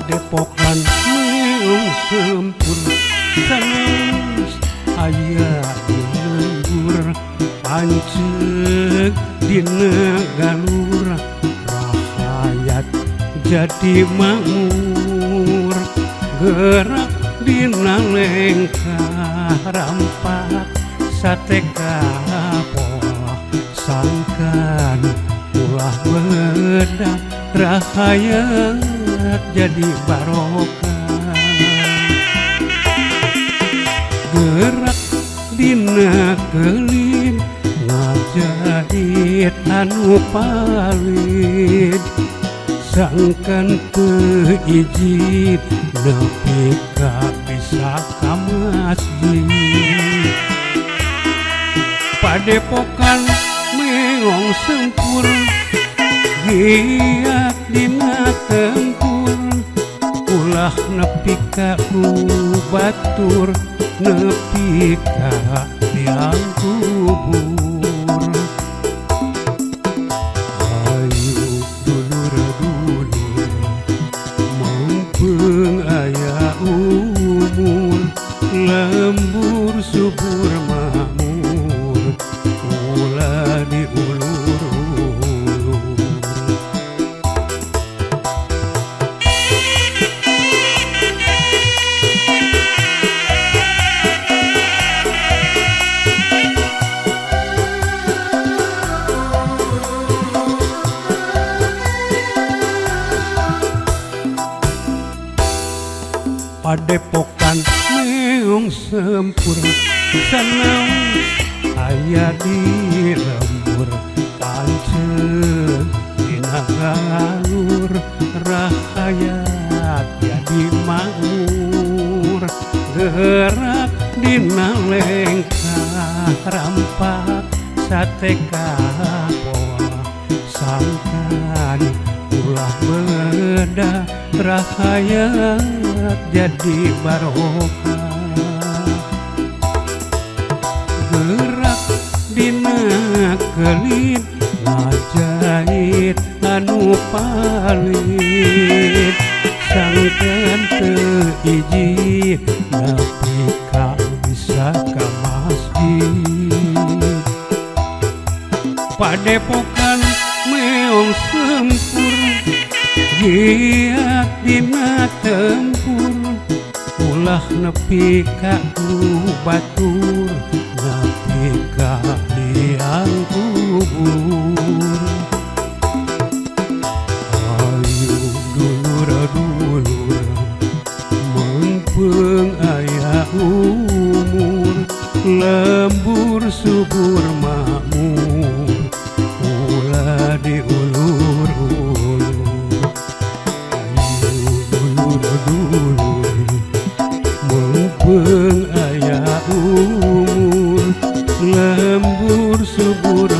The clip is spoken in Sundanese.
Padepokan meong sempur sanes aya di lembur panceg dina galur rahayat jadi makmur gerak dina lengkah rampak sateka pola sangkan ulah bedah rahayat jadi barokah gerak dina kelin ngajahit anu palit sangkan keijit nepi ka bisa ka masjid Padepokan meong sempur giat dina tempur ulah nepi ka batur nepi ka liang kubur ayo dulur-dulur mumpung aya umur lembur subur makmur ulah diulur-ulur Padepokan meong sempur sanes aya di lembur panceg dina galur rahayat jadi makmur gerak dina lengkah rampak sateka pola sangkan ulah bedah rahayat jadi barokah gerak dina kelin ngajahit anu palit sangkan teiji nepi ka bisa ka masjid Padepokan meong sempur giat dina tempur ulah nepi ka batur nepi ka liang kubur ayo dulur-dulur mumpung aya umur lembur subur makmur ulah diulur-ulur dulur mumpung aya umur lembur subur